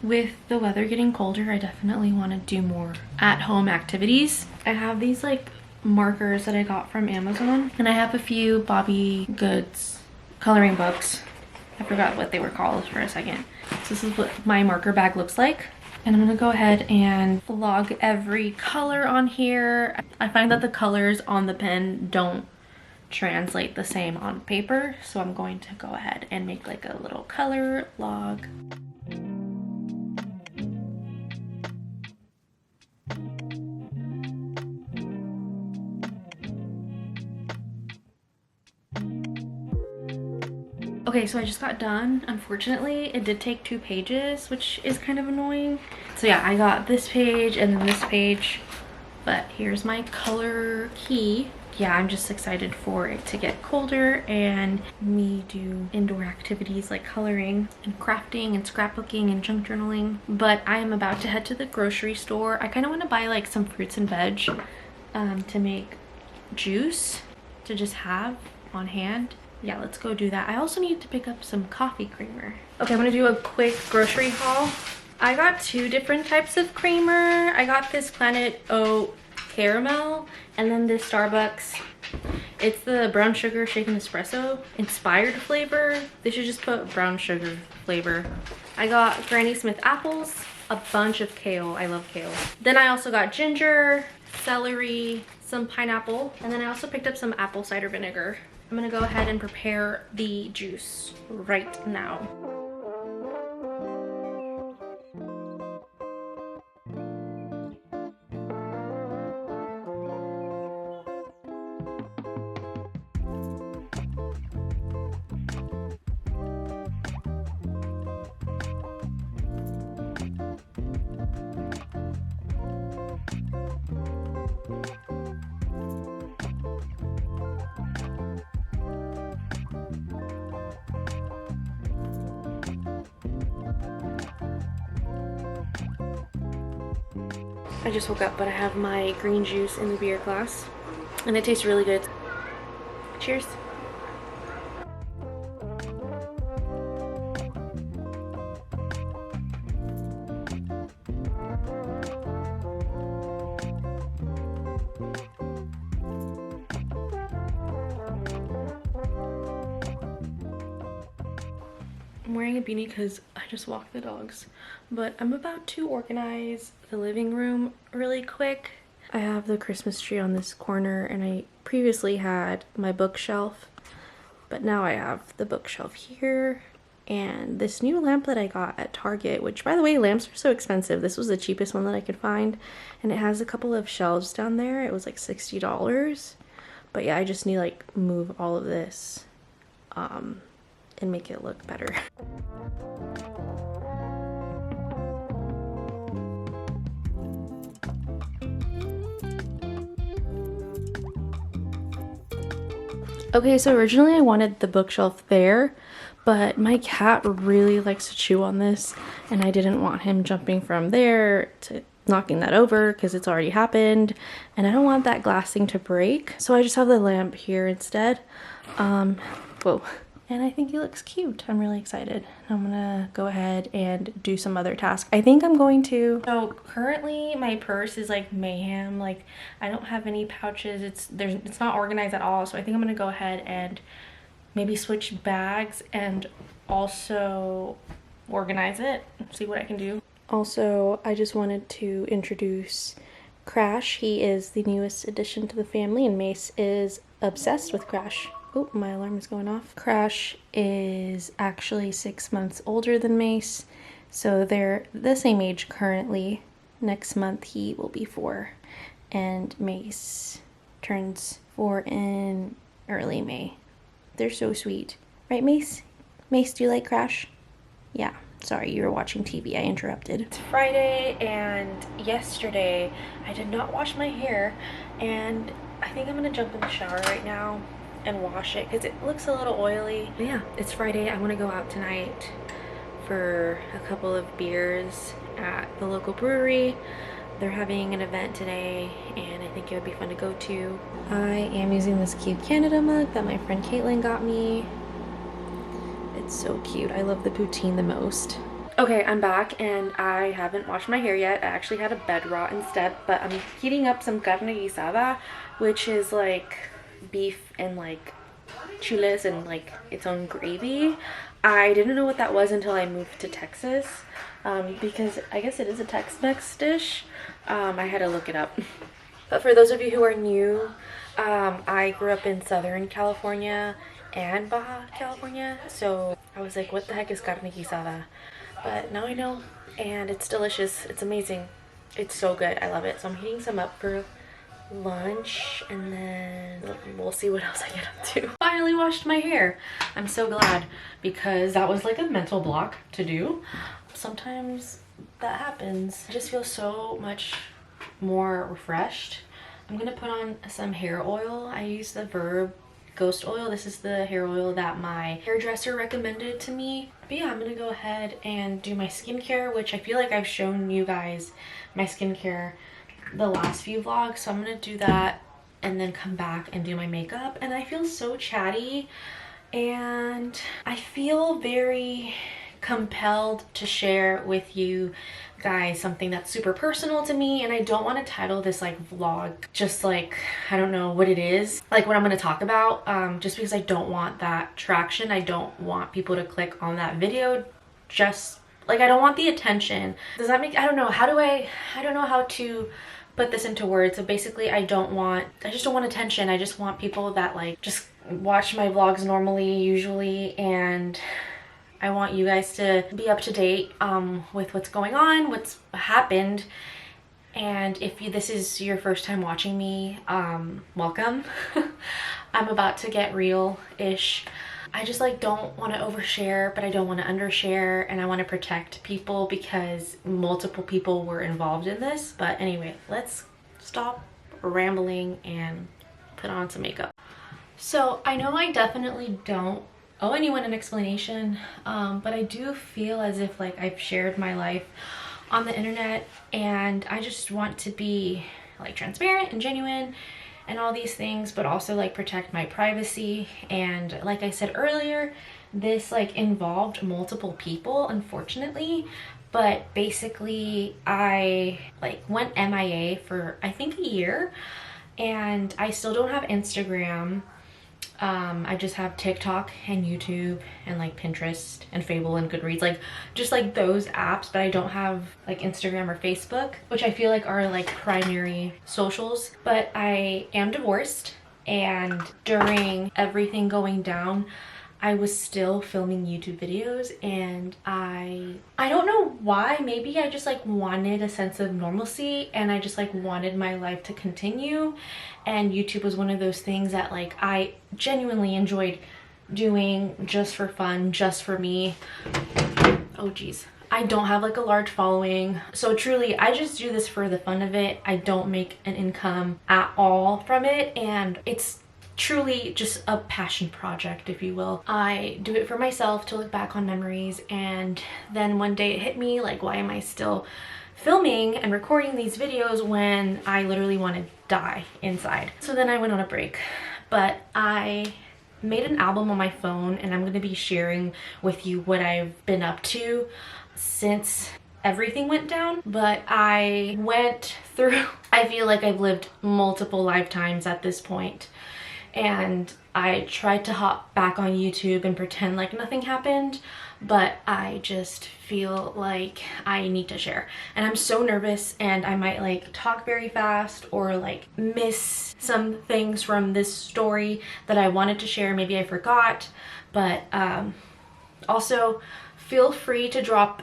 With the weather getting colder, I definitely want to do more at-home activities. I have these like markers that I got from Amazon, and I have a few Bobby Goods coloring books. I forgot what they were called for a second. So this is what my marker bag looks like. And I'm gonna go ahead and log every color on here. I find that the colors on the pen don't translate the same on paper, so I'm going to go ahead and make like a little color log. Okay, so I just got done. Unfortunately, it did take 2 pages, which is kind of annoying. So yeah, I got this page and then this page, but here's my color key. Yeah, I'm just excited for it to get colder and me do indoor activities like coloring and crafting and scrapbooking and junk journaling. But I am about to head to the grocery store. I kind of want to buy like some fruits and veg to make juice to just have on hand. Yeah, let's go do that. I also need to pick up some coffee creamer. Okay, I'm gonna do a quick grocery haul. I got 2 different types of creamer. I got this Planet Oat caramel and then this Starbucks. It's the brown sugar shaken espresso inspired flavor. They should just put brown sugar flavor. I got Granny Smith apples, a bunch of kale. I love kale. Then I also got ginger, celery, some pineapple, and then I also picked up some apple cider vinegar. I'm gonna go ahead and prepare the juice right now. I just woke up, but I have my green juice in the beer glass, and it tastes really good. Cheers. I'm wearing a beanie because I just walked the dogs, but I'm about to organize the living room really quick. I have the Christmas tree on this corner, and I previously had my bookshelf, but now I have the bookshelf here and this new lamp that I got at Target, which, by the way, lamps are so expensive. This was the cheapest one that I could find, and it has a couple of shelves down there. It was like $60, but yeah, I just need to like move all of this and make it look better. Okay, so originally I wanted the bookshelf there, but my cat really likes to chew on this, and I didn't want him jumping from there to knocking that over because it's already happened, and I don't want that glass thing to break. So I just have the lamp here instead. Whoa. And I think he looks cute. I'm really excited. I'm gonna go ahead and do some other tasks. I think I'm going to. So currently my purse is like mayhem. Like I don't have any pouches. It's not organized at all. So I think I'm gonna go ahead and maybe switch bags and also organize it. See what I can do. Also, I just wanted to introduce Crash. He is the newest addition to the family, and Mace is obsessed with Crash. Oh, my alarm is going off. Crash is actually 6 months older than Mace, so they're the same age currently. Next month he will be 4, and Mace turns 4 in early May. They're so sweet. Right, Mace? Mace, do you like Crash? Yeah. Sorry, you were watching TV. I interrupted. It's Friday, and yesterday I did not wash my hair, and I think I'm gonna jump in the shower right now and wash it because it looks a little oily. But yeah, it's Friday. I want to go out tonight for a couple of beers at the local brewery. They're having an event today, and I think it would be fun to go to. I am using this cute Canada mug that my friend Caitlin got me. It's so cute. I love the poutine the most. Okay, I'm back and I haven't washed my hair yet. I actually had a bed rot instead, but I'm heating up some carne guisada, which is like beef and like chiles and like its own gravy. I didn't know what that was until I moved to Texas, because I guess it is a Tex-Mex dish. I had to look it up. But for those of you who are new, I grew up in Southern California and Baja California, so I was like, what the heck is carne guisada? But now I know, and it's delicious. It's amazing. It's so good. I love it. So I'm heating some up for lunch, and then we'll see what else I get up to. Finally washed my hair. I'm so glad, because that was like a mental block to do. Sometimes that happens. I just feel so much more refreshed. I'm gonna put on some hair oil. I use the Verb Ghost Oil. This is the hair oil that my hairdresser recommended to me. But yeah, I'm gonna go ahead and do my skincare, which I feel like I've shown you guys my skincare the last few vlogs, so I'm gonna do that and then come back and do my makeup. And I feel so chatty, and I feel very compelled to share with you guys something that's super personal to me. And I don't want to title this like vlog just like, I don't know what it is, like what I'm going to talk about, just because I don't want that traction. I don't want people to click on that video. Just like, I don't want the attention. Does that make, I don't know, I don't know how to put this into words. So basically I just don't want attention. I just want people that like just watch my vlogs normally, usually, and I want you guys to be up to date with what's going on, what's happened. And if this is your first time watching me, welcome. I'm about to get real-ish. I just like don't want to overshare, but I don't want to undershare, and I want to protect people because multiple people were involved in this. But anyway, let's stop rambling and put on some makeup. So I know I definitely don't owe anyone an explanation, but I do feel as if like I've shared my life on the internet, and I just want to be like transparent and genuine and all these things, but also like protect my privacy. And like I said earlier, this like involved multiple people, unfortunately. But basically I like went MIA for I think a year, and I still don't have Instagram. I just have TikTok and YouTube and like Pinterest and Fable and Goodreads, like just like those apps, but I don't have like Instagram or Facebook, which I feel like are like primary socials. But I am divorced, and during everything going down, I was still filming YouTube videos, and I don't know why. Maybe I just like wanted a sense of normalcy, and I just like wanted my life to continue. And YouTube was one of those things that like I genuinely enjoyed doing just for fun, just for me. Oh geez. I don't have like a large following, so truly I just do this for the fun of it. I don't make an income at all from it, and it's truly just a passion project, if you will. I do it for myself to look back on memories, and then one day it hit me like, why am I still filming and recording these videos when I literally want to die inside? So then I went on a break, but I made an album on my phone, and I'm going to be sharing with you what I've been up to since everything went down. But I went through, I feel like I've lived multiple lifetimes at this point, and I tried to hop back on YouTube and pretend like nothing happened, but I just feel like I need to share. And I'm so nervous, and I might like talk very fast or like miss some things from this story that I wanted to share. Maybe I forgot, but also feel free to drop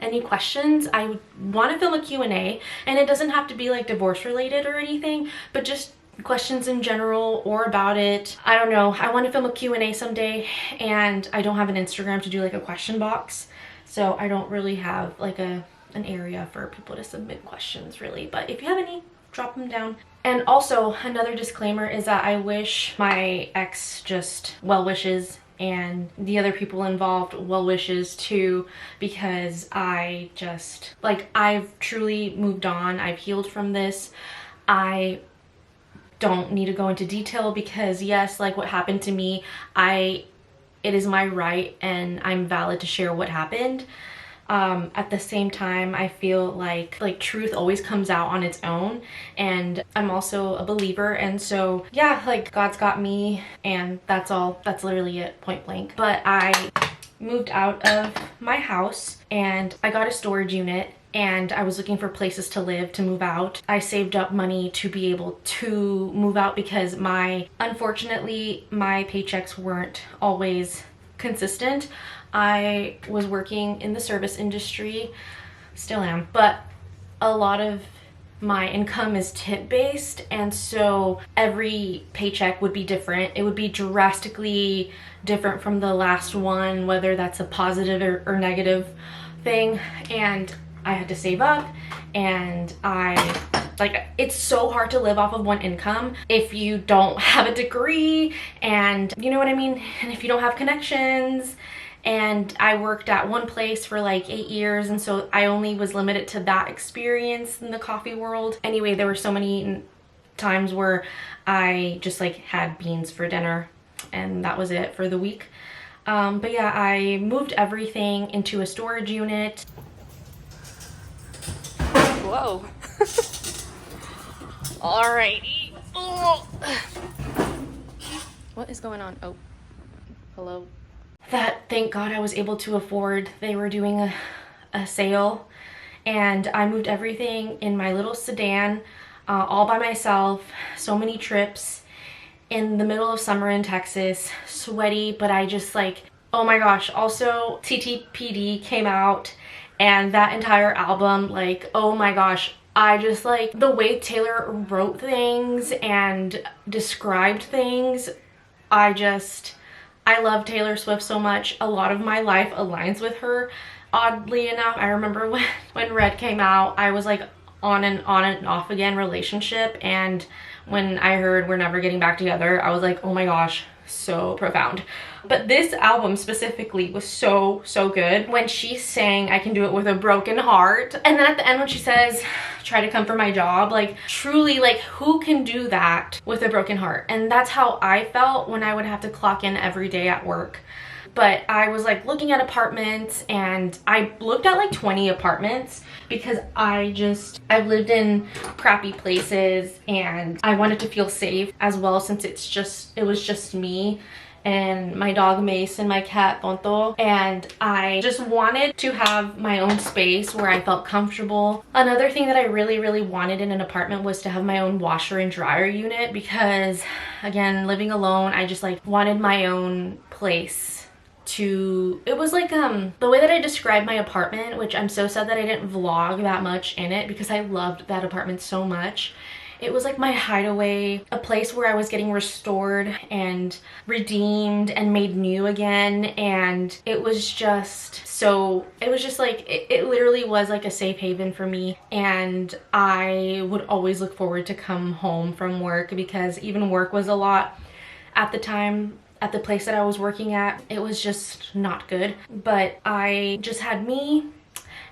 any questions. I want to film a Q&A, and it doesn't have to be like divorce related or anything, but just questions in general or about it. I don't know. I want to film a Q&A someday, and I don't have an Instagram to do like a question box, so I don't really have like an area for people to submit questions really. But if you have any, drop them down. And also another disclaimer is that I wish my ex just well wishes, and the other people involved well wishes too, because I just like, I've truly moved on. I've healed from this. I don't need to go into detail because yes, like what happened to me, it is my right and I'm valid to share what happened. At the same time, I feel like truth always comes out on its own, and I'm also a believer, and so yeah, like God's got me, and that's all. That's literally it, point blank. But I moved out of my house and I got a storage unit, and I was looking for places to live to move out. I saved up money to be able to move out because unfortunately my paychecks weren't always consistent. I was working in the service industry, still am, but a lot of my income is tip based, and so every paycheck would be different. It would be drastically different from the last one, whether that's a positive or negative thing, and I had to save up, and it's so hard to live off of one income if you don't have a degree, and you know what I mean, and if you don't have connections. And I worked at one place for like 8 years, and so I only was limited to that experience in the coffee world. Anyway, there were so many times where I just like had beans for dinner, and that was it for the week. But yeah, I moved everything into a storage unit. Whoa. Alrighty. Oh. What is going on? Oh, hello. That, thank God, I was able to afford. They were doing a sale, and I moved everything in my little sedan all by myself. So many trips in the middle of summer in Texas, sweaty, but I just like, oh my gosh. Also, TTPD came out, and that entire album, like, oh my gosh, I just like the way Taylor wrote things and described things. I love Taylor Swift so much. A lot of my life aligns with her. Oddly enough, I remember when Red came out, I was like on and off again relationship, and when I heard we're never getting back together, I was like, oh my gosh, so profound. But this album specifically was so good. When she sang I Can Do It With a Broken Heart, and then at the end when she says try to come for my job, like truly, like who can do that with a broken heart? And that's how I felt when I would have to clock in every day at work. But I was like looking at apartments, and I looked at like 20 apartments because I've lived in crappy places, and I wanted to feel safe as well, since it was just me and my dog Mace and my cat Tonto, and I just wanted to have my own space where I felt comfortable. Another thing that I really wanted in an apartment was to have my own washer and dryer unit, because again, living alone, I just like wanted my own place. It was like the way that I described my apartment, which I'm so sad that I didn't vlog that much in it because I loved that apartment so much. It was like my hideaway, a place where I was getting restored and redeemed and made new again, and it was just like it literally was like a safe haven for me. And I would always look forward to come home from work, because even work was a lot at the time. At the place that I was working at, it was just not good. But I just had me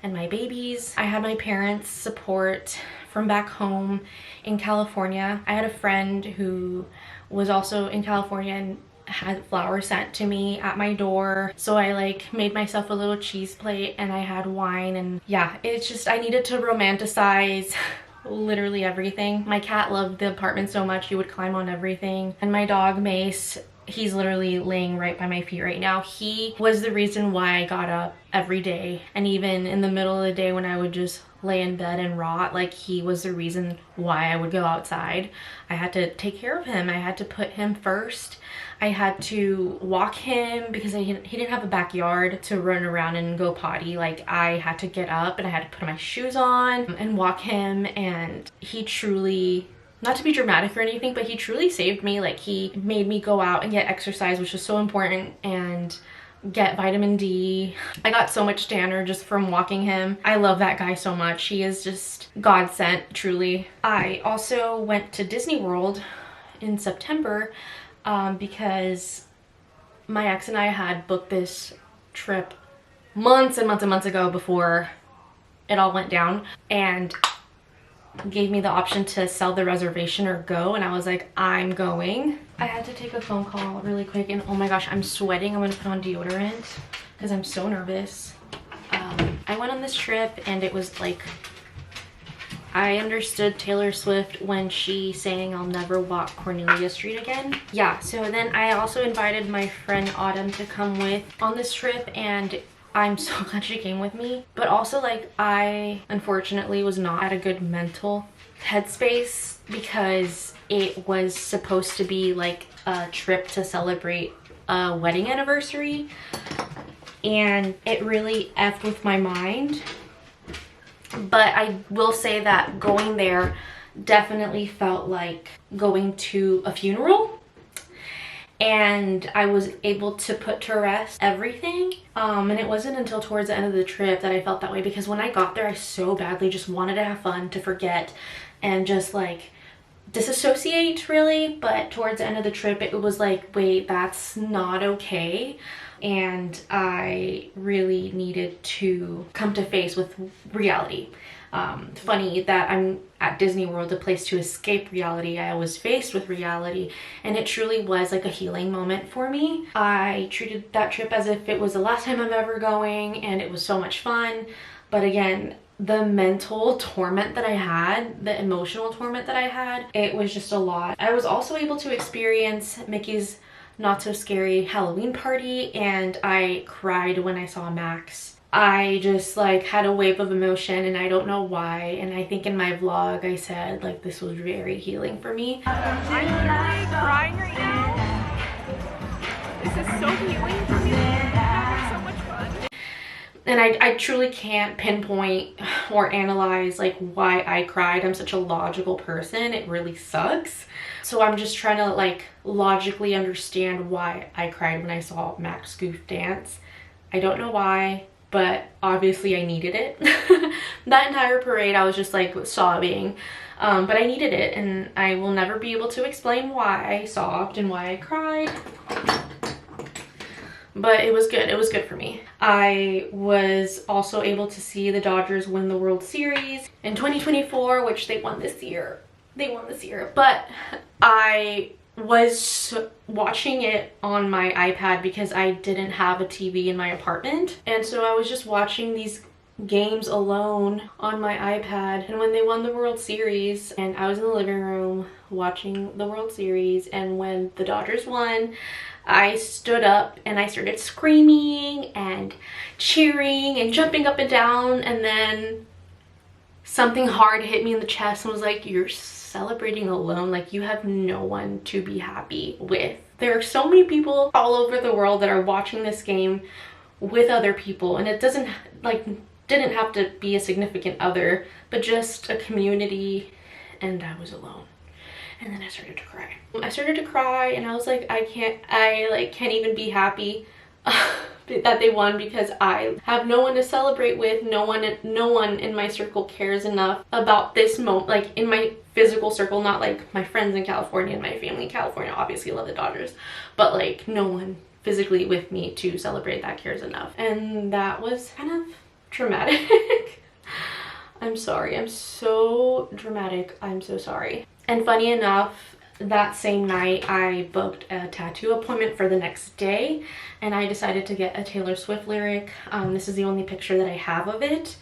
and my babies. I had my parents' support from back home in California. I had a friend who was also in California and had flowers sent to me at my door. So I like made myself a little cheese plate, and I had wine, and yeah, it's just, I needed to romanticize literally everything. My cat loved the apartment so much, he would climb on everything. And my dog Mace, he's literally laying right by my feet right now. He was the reason why I got up every day, and even in the middle of the day when I would just lay in bed and rot, like he was the reason why I would go outside. I had to take care of him. I had to put him first. I had to walk him because he didn't have a backyard to run around and go potty. Like I had to get up and I had to put my shoes on and walk him, and he truly, not to be dramatic or anything, but he truly saved me. Like he made me go out and get exercise, which was so important, and get vitamin D. I got so much tanner just from walking him. I love that guy so much. He is just God sent, truly. I also went to Disney World in September because my ex and I had booked this trip months and months ago before it all went down, and gave me the option to sell the reservation or go, and I was like, I'm going. I had to take a phone call really quick, and oh my gosh, I'm sweating. I'm gonna put on deodorant because I'm so nervous. I went on this trip and it was like, I understood Taylor Swift when she sang I'll never walk Cornelia Street again. Yeah, so then I also invited my friend Autumn to come with on this trip, and I'm so glad she came with me. But also, like, I unfortunately was not at a good mental headspace because it was supposed to be like a trip to celebrate a wedding anniversary, and it really effed with my mind. But I will say that going there definitely felt like going to a funeral, and I was able to put to rest everything. And it wasn't until towards the end of the trip that I felt that way, because when I got there I so badly just wanted to have fun, to forget and just like disassociate really. But towards the end of the trip it was like, wait, that's not okay. And I really needed to come to face with reality. Funny that I'm at Disney World, a place to escape reality. I was faced with reality, and it truly was like a healing moment for me. I treated that trip as if it was the last time I'm ever going, and it was so much fun. But again, the mental torment that I had, the emotional torment that I had, it was just a lot. I was also able to experience Mickey's Not So Scary Halloween party, and I cried when I saw Max. I just like had a wave of emotion, and I don't know why. And I think in my vlog I said like this was very healing for me. I'm literally crying right now. This is so healing for me. I'm having so much fun. And I truly can't pinpoint or analyze like why I cried. I'm such a logical person. It really sucks. So I'm just trying to like logically understand why I cried when I saw Max Goof dance. I don't know why, but obviously I needed it. That entire parade I was just like sobbing, but I needed it, and I will never be able to explain why I sobbed and why I cried. But it was good. It was good for me. I was also able to see the Dodgers win the World Series in 2024, which they won this year. They won this year. But I was watching it on my iPad because I didn't have a TV in my apartment. And so I was just watching these games alone on my iPad. And when they won the World Series, and I was in the living room watching the World Series, and when the Dodgers won, I stood up and I started screaming and cheering and jumping up and down, and then something hard hit me in the chest and was like, you're celebrating alone, like you have no one to be happy with. There are so many people all over the world that are watching this game with other people, and it didn't have to be a significant other, but just a community, and I was alone. And then I started to cry. I started to cry, and I was like, I can't even be happy that they won, because I have no one to celebrate with. No one in my circle cares enough about this moment, like in my physical circle, not like my friends in California and my family in California obviously love the Dodgers, but like no one physically with me to celebrate that cares enough. And that was kind of traumatic. I'm sorry, I'm so dramatic, I'm so sorry. And funny enough, that same night I booked a tattoo appointment for the next day, and I decided to get a Taylor Swift lyric. This is the only picture that I have of it,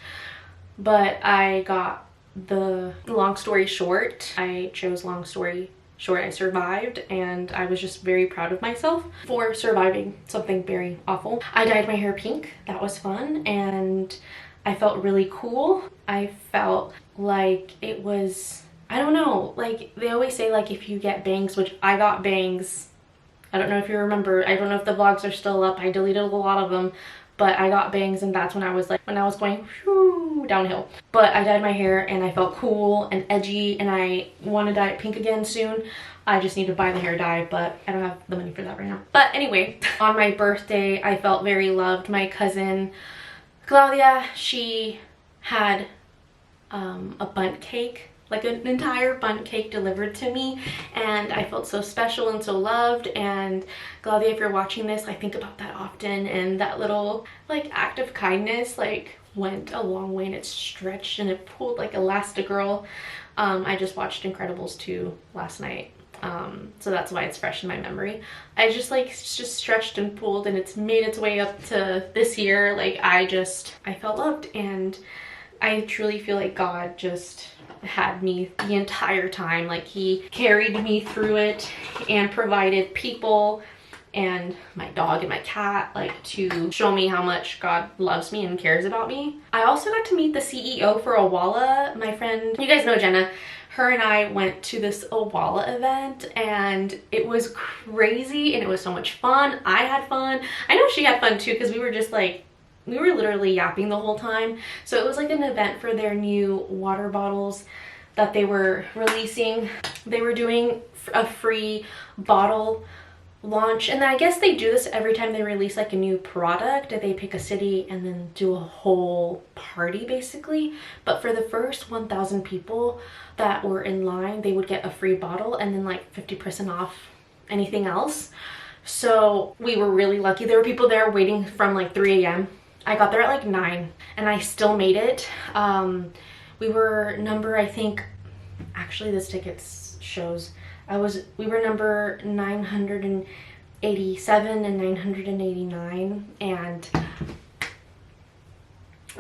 but I got the long story short. I chose long story short. I survived, and I was just very proud of myself for surviving something very awful. I dyed my hair pink. That was fun, and I felt really cool. I felt like it was, I don't know, like they always say like if you get bangs, which I got bangs. I don't know if you remember, I don't know if the vlogs are still up, I deleted a lot of them, but I got bangs, and that's when I was like, when I was going whoo, downhill. But I dyed my hair and I felt cool and edgy, and I want to dye it pink again soon. I just need to buy the hair dye, but I don't have the money for that right now. But anyway, on my birthday I felt very loved. My cousin Claudia, she had a bundt cake, like an entire bundt cake delivered to me, and I felt so special and so loved. And Claudia, if you're watching this, I think about that often, and that little like act of kindness like went a long way, and it stretched and it pulled like Elastigirl. I just watched Incredibles 2 last night So that's why it's fresh in my memory. I just like just stretched and pulled, and it's made its way up to this year. Like I felt loved, and I truly feel like God just had me the entire time. Like he carried me through it and provided people and my dog and my cat, like, to show me how much God loves me and cares about me. I also got to meet the CEO for Awala. My friend, you guys know Jenna, her and I went to this Awala event, and it was crazy and it was so much fun. I had fun. I know she had fun too, because we were just like, we were literally yapping the whole time. So it was like an event for their new water bottles that they were releasing. They were doing a free bottle launch, and I guess they do this every time they release like a new product. They pick a city and then do a whole party basically. But for the first 1,000 people that were in line, they would get a free bottle and then like 50% off anything else. So we were really lucky. There were people there waiting from like 3 a.m. I got there at like 9 and I still made it. We were number, I think, actually this ticket shows, we were number 987 and 989, and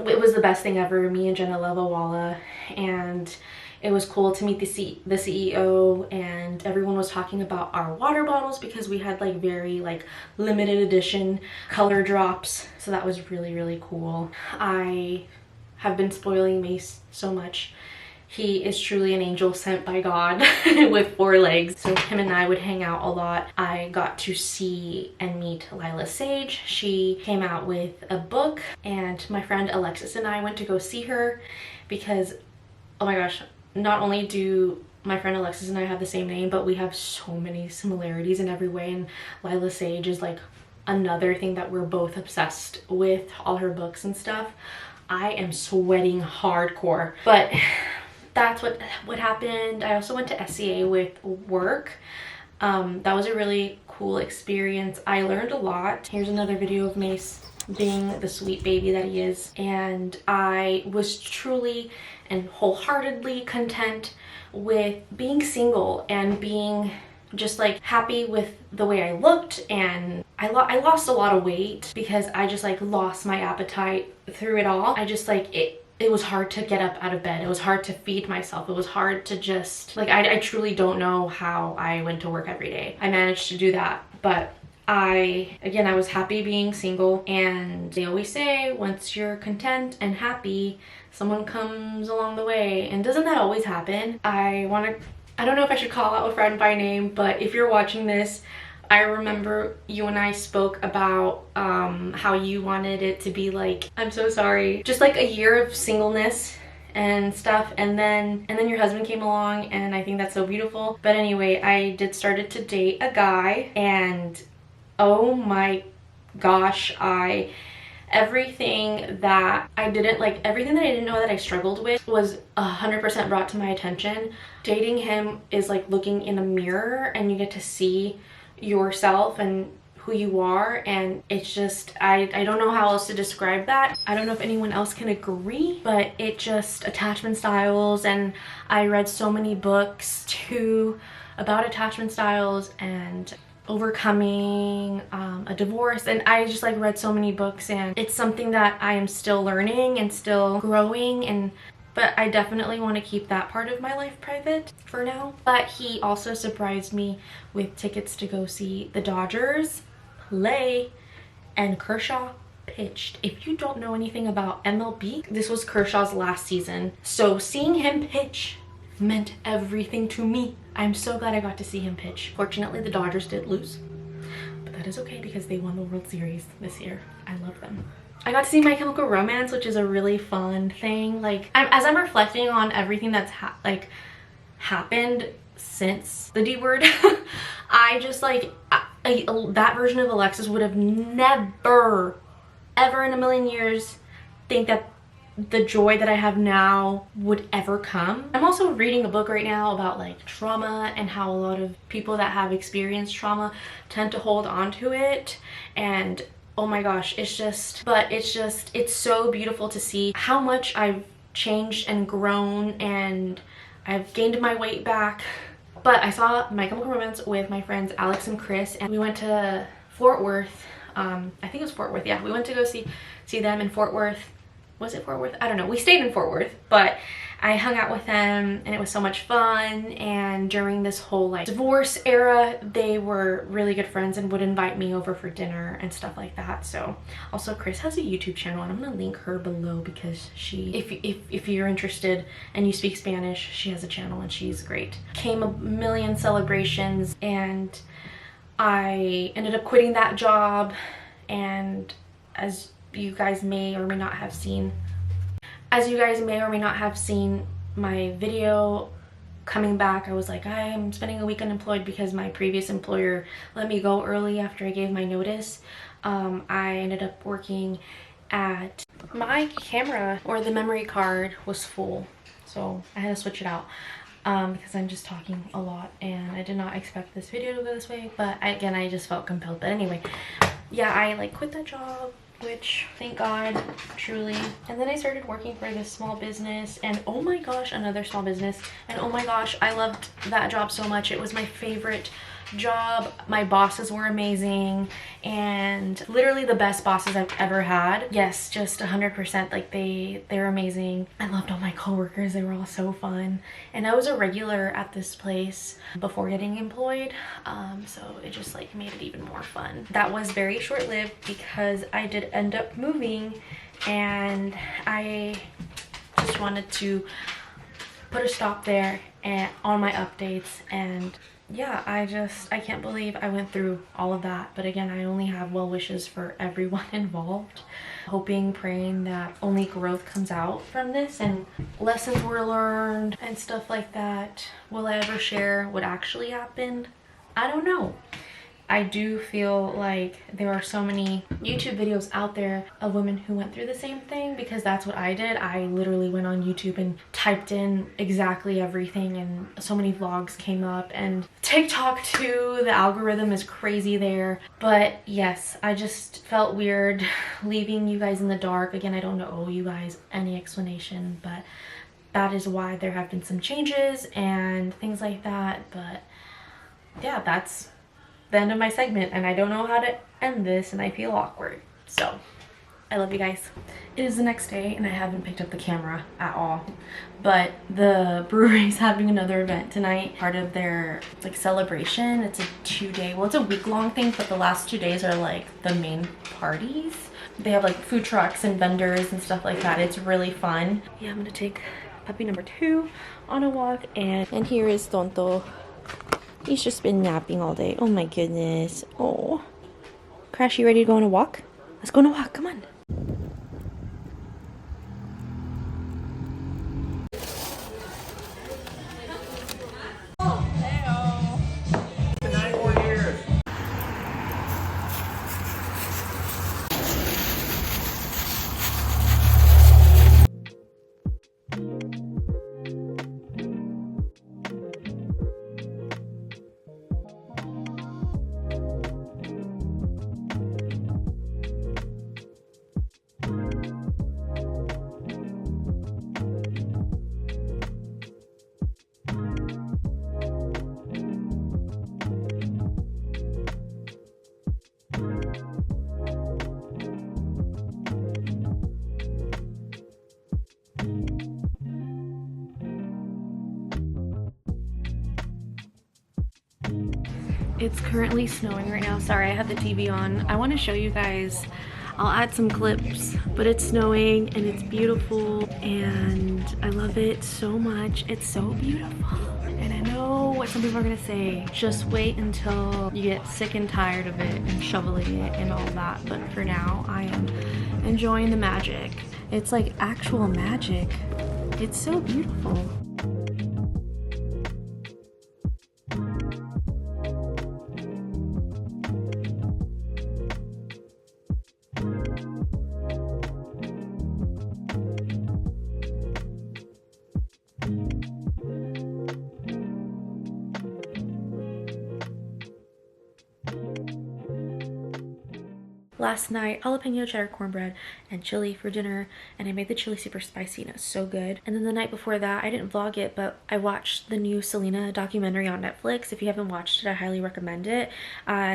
it was the best thing ever. Me and Jenna love Awala, and it was cool to meet the CEO, and everyone was talking about our water bottles because we had like very like limited edition color drops. So that was really, really cool. I have been spoiling Mace so much. He is truly an angel sent by God with 4 legs. So him and I would hang out a lot. I got to see and meet Lila Sage. She came out with a book, and my friend Alexis and I went to go see her because, oh my gosh, not only do my friend Alexis and I have the same name, but we have so many similarities in every way. And Lila Sage is like another thing that we're both obsessed with, all her books and stuff. I am sweating hardcore, but that's what happened. I also went to SCA with work. That was a really cool experience. I learned a lot. Here's another video of Mace being the sweet baby that he is, and I was truly and wholeheartedly content with being single and being just like happy with the way I looked. And I lost a lot of weight because I just like lost my appetite through it all. I just like it was hard to get up out of bed. It was hard to feed myself. It was hard to just like, I truly don't know how I went to work every day. I managed to do that, but I was happy being single. And they always say once you're content and happy, someone comes along the way. And doesn't that always happen? I don't know if I should call out a friend by name, but if you're watching this, I remember you and I spoke about how you wanted it to be like, I'm so sorry, just like a year of singleness and stuff, and then your husband came along, and I think that's so beautiful. But anyway, I started to date a guy, and oh my gosh, everything that I didn't know that I struggled with was 100% brought to my attention. Dating him is like looking in a mirror, and you get to see yourself and who you are, and it's just, I don't know how else to describe that. I don't know if anyone else can agree, but it just, attachment styles, and I read so many books too about attachment styles and overcoming a divorce, and I just like read so many books, and it's something that I am still learning and still growing, but I definitely want to keep that part of my life private for now. But he also surprised me with tickets to go see the Dodgers play, and Kershaw pitched. If you don't know anything about MLB, this was Kershaw's last season, so seeing him pitch meant everything to me. I'm so glad I got to see him pitch. Fortunately, the Dodgers did lose, but that is okay because they won the World Series this year. I love them. I got to see My Chemical Romance, which is a really fun thing. Like, as I'm reflecting on everything that's happened since the D word, I just like, that version of Alexis would have never, ever in a million years think that the joy that I have now would ever come. I'm also reading a book right now about like trauma and how a lot of people that have experienced trauma tend to hold on to it, and oh my gosh, it's so beautiful to see how much I've changed and grown, and I've gained my weight back. But I saw My Chemical Romance with my friends Alex and Kris, and we went to Fort Worth. I think it was Fort Worth. Yeah, we went to go see them in Fort Worth. Was it Fort Worth? I don't know. We stayed in Fort Worth, but I hung out with them and it was so much fun. And during this whole like divorce era, they were really good friends and would invite me over for dinner and stuff like that. So also Kris has a YouTube channel, and I'm gonna link her below because she, if you're interested and you speak Spanish, she has a channel and she's great. Came a million celebrations, and I ended up quitting that job. And as you guys may or may not have seen my video coming back, I was like, I'm spending a week unemployed because my previous employer let me go early after I gave my notice. I ended up working at my camera, or the memory card was full, so I had to switch it out because I'm just talking a lot and I did not expect this video to go this way, but again, I just felt compelled. But anyway, yeah, I like quit that job, which thank God, truly. And then I started working for this small business, and oh my gosh, another small business, and oh my gosh, I loved that job so much. It was my favorite job. My bosses were amazing, and literally the best bosses I've ever had. Yes, just 100%, like they're amazing. I loved all my coworkers. They were all so fun, and I was a regular at this place before getting employed, so it just like made it even more fun. That was very short-lived because I did end up moving, and I just wanted to put a stop there and on my updates. And yeah, I can't believe I went through all of that. But again, I only have well wishes for everyone involved. Hoping, praying that only growth comes out from this and lessons were learned and stuff like that. Will I ever share what actually happened? I don't know. I do feel like there are so many YouTube videos out there of women who went through the same thing, because that's what I did. I literally went on YouTube and typed in exactly everything, and so many vlogs came up, and TikTok too, the algorithm is crazy there. But yes, I just felt weird leaving you guys in the dark. Again, I don't owe you guys any explanation, but that is why there have been some changes and things like that. But yeah, that's the end of my segment, and I don't know how to end this, and I feel awkward. So I love you guys. It is the next day and I haven't picked up the camera at all, but the brewery's having another event tonight, part of their like celebration. It's a 2-day, well, it's a week-long thing, but the last 2 days are like the main parties. They have like food trucks and vendors and stuff like that. It's really fun. Yeah, I'm gonna take puppy number 2 on a walk, and here is Tonto. He's just been napping all day. Oh my goodness. Oh. Crash, you ready to go on a walk? Let's go on a walk. Come on. It's currently snowing right now. Sorry, I have the TV on. I want to show you guys. I'll add some clips, but it's snowing and it's beautiful and I love it so much. It's so beautiful. And I know what some people are gonna say, just wait until you get sick and tired of it and shoveling it and all that. But for now, I am enjoying the magic. It's like actual magic. It's so beautiful. last night jalapeno cheddar cornbread and chili for dinner, and I made the chili super spicy and it was so good. And then the night before that, I didn't vlog it, but I watched the new Selena documentary on Netflix. If you haven't watched it, I highly recommend it.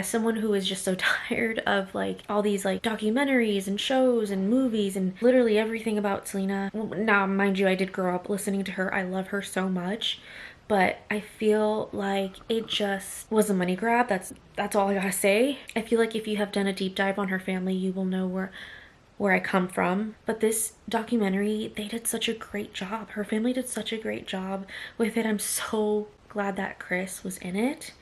Someone who is just so tired of like all these like documentaries and shows and movies and literally everything about Selena. Now, mind you, I did grow up listening to her. I love her so much, but I feel like it just was a money grab. That's all I gotta say. I feel like if you have done a deep dive on her family, you will know where I come from. But this documentary, they did such a great job. Her family did such a great job with it. I'm so glad that Kris was in it.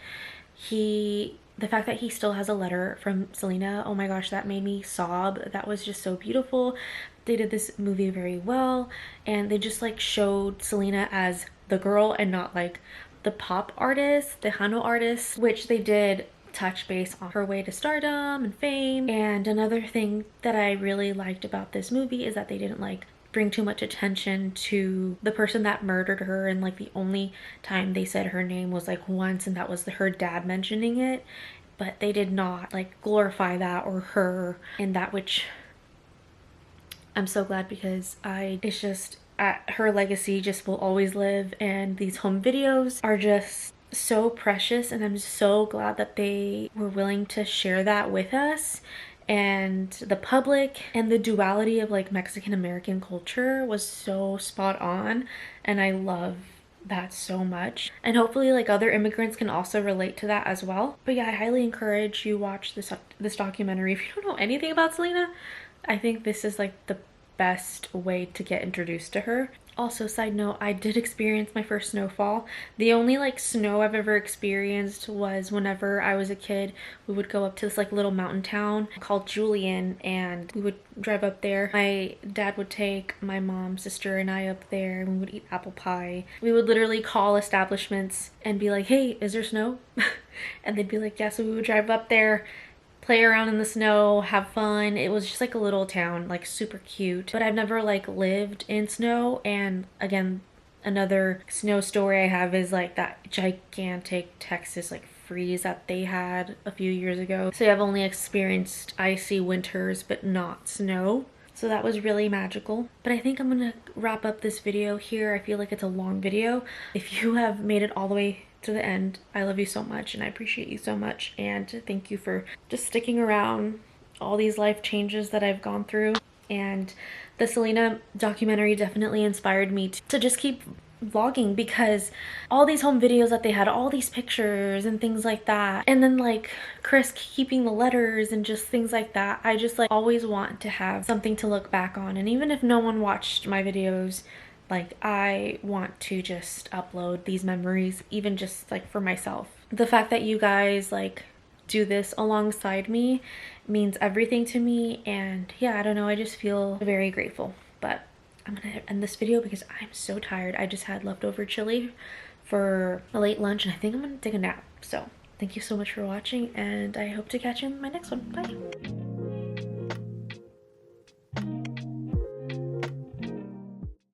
The fact that he still has a letter from Selena, oh my gosh, that made me sob. That was just so beautiful. They did this movie very well, and they just like showed Selena as the girl and not like the pop artist, the Hano artist, which they did touch base on her way to stardom and fame. And another thing that I really liked about this movie is that they didn't like bring too much attention to the person that murdered her, and like the only time they said her name was like once, and that was her dad mentioning it. But they did not like glorify that or her in that, which I'm so glad, because it's just her legacy just will always live, and these home videos are just so precious, and I'm so glad that they were willing to share that with us and the public. And the duality of like Mexican American culture was so spot on, and I love that so much. And hopefully like other immigrants can also relate to that as well. But yeah, I highly encourage you watch this documentary. If you don't know anything about Selena, I think this is like the best way to get introduced to her. Also, side note, I did experience my first snowfall. The only like snow I've ever experienced was whenever I was a kid. We would go up to this like little mountain town called Julian, and we would drive up there. My dad would take my mom, sister, and I up there, and we would eat apple pie. We would literally call establishments and be like, hey, is there snow? And they'd be like, yeah. So we would drive up there, play around in the snow, have fun. It was just like a little town, like super cute. But I've never like lived in snow. And again, another snow story I have is like that gigantic Texas like freeze that they had a few years ago. So I've only experienced icy winters but not snow. So that was really magical. But I think I'm gonna wrap up this video here. I feel like it's a long video. If you have made it all the way to the end, I love you so much, and I appreciate you so much, and thank you for just sticking around all these life changes that I've gone through. And the Selena documentary definitely inspired me to just keep vlogging, because all these home videos that they had, all these pictures and things like that, and then like Kris keeping the letters and just things like that, I just like always want to have something to look back on. And even if no one watched my videos, like I want to just upload these memories, even just like for myself. The fact that you guys like do this alongside me means everything to me, and yeah, I don't know, I just feel very grateful. But I'm gonna end this video because I'm so tired. I just had leftover chili for a late lunch, and I think I'm gonna take a nap. So thank you so much for watching, and I hope to catch you in my next one. Bye.